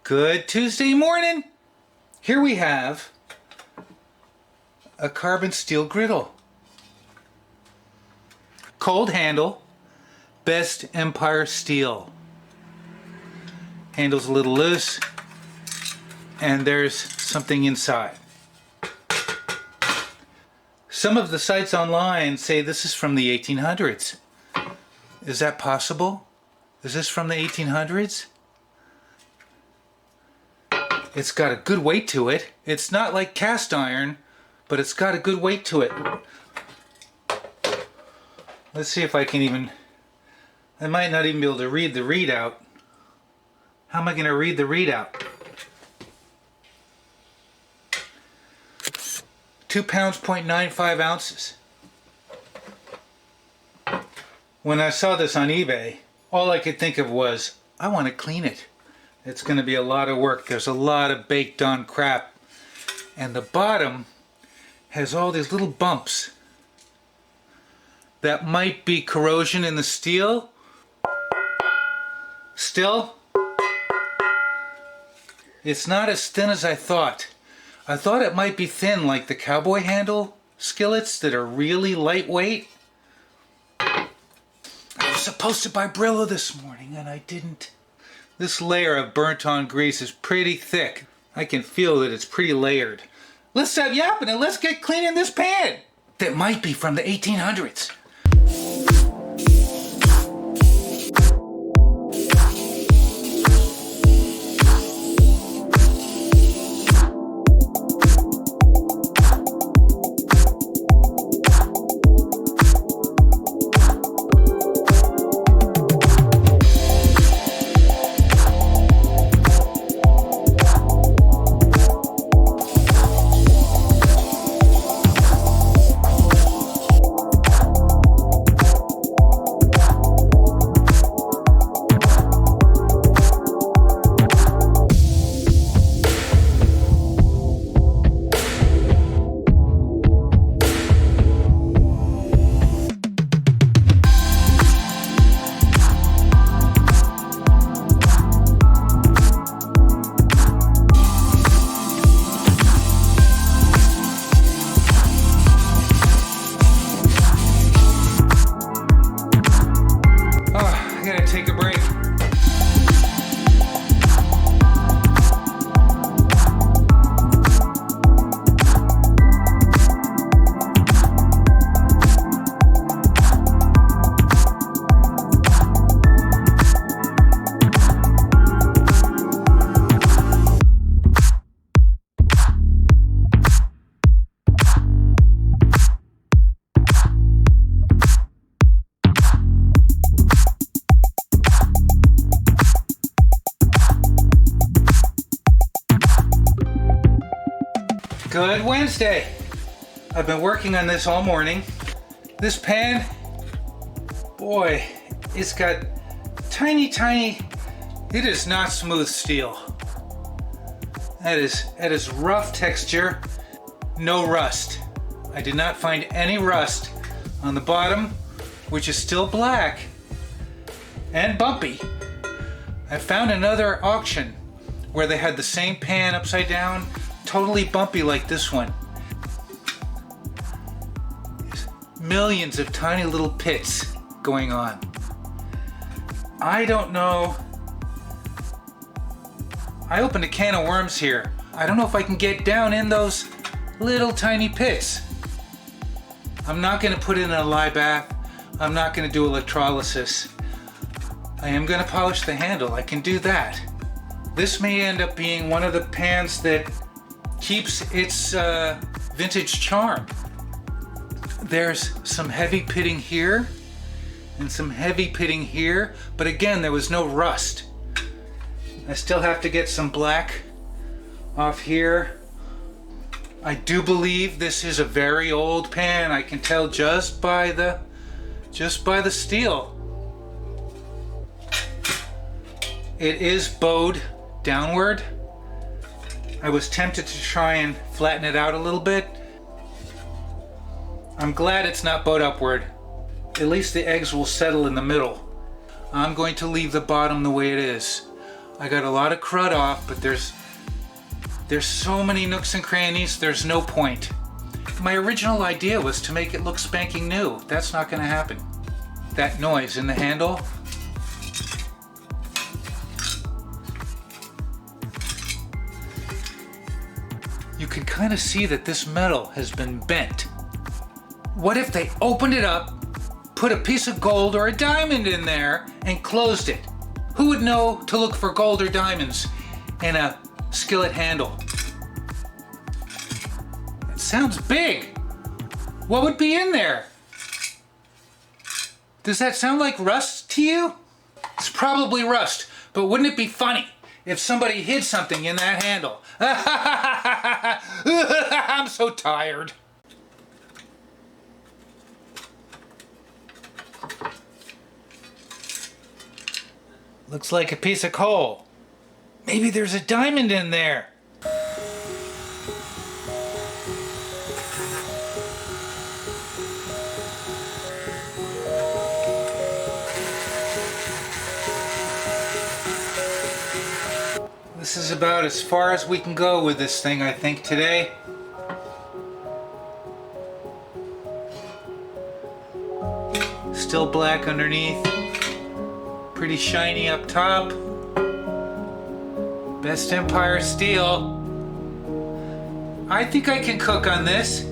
Good Tuesday morning. Here we have a carbon steel griddle. Cold handle, best Empire steel. Handle's a little loose, and there's something inside. Some of the sites online say this is from the 1800s. Is that possible? Is this from the 1800s? It's got a good weight to it. It's not like cast iron, but it's got a good weight to it. Let's see if I can even... I might not even be able to read the readout. How am I going to read the readout? 2 pounds, 0.95 ounces. When I saw this on eBay, all I could think of was, I want to clean it. It's going to be a lot of work. There's a lot of baked on crap. And the bottom has all these little bumps. That might be corrosion in the steel. Still, it's not as thin as I thought. I thought it might be thin like the cowboy handle skillets that are really lightweight. I was supposed to buy Brillo this morning and I didn't. This layer of burnt on grease is pretty thick. I can feel that it's pretty layered. Let's stop yapping and let's get cleaning this pan. That might be from the 1800s. Take a break. Good Wednesday. I've been working on this all morning. This pan, boy, it's got tiny, it is not smooth steel. That is rough texture, no rust. I did not find any rust on the bottom, which is still black and bumpy. I found another auction where they had the same pan upside down, totally bumpy like this one. There's millions of tiny little pits going on. I don't know. I opened a can of worms here. I don't know if I can get down in those little tiny pits. I'm not going to put it in a lye bath. I'm not going to do electrolysis. I am going to polish the handle. I can do that. This may end up being one of the pans that keeps its vintage charm. There's some heavy pitting here and some heavy pitting here, but again, there was no rust. I still have to get some black off here. I do believe this is a very old pan. I can tell just by the steel. It is bowed downward. I was tempted to try and flatten it out a little bit. I'm glad it's not bowed upward. At least the eggs will settle in the middle. I'm going to leave the bottom the way it is. I got a lot of crud off, but there's so many nooks and crannies, there's no point. My original idea was to make it look spanking new. That's not going to happen. That noise in the handle. You can kind of see that this metal has been bent. What if they opened it up, put a piece of gold or a diamond in there, and closed it? Who would know to look for gold or diamonds in a skillet handle? It sounds big. What would be in there? Does that sound like rust to you? It's probably rust, but wouldn't it be funny if somebody hid something in that handle? I'm so tired. Looks like a piece of coal. Maybe there's a diamond in there. This is about as far as we can go with this thing, I think, today. Still black underneath. Pretty shiny up top. Best Empire steel. I think I can cook on this.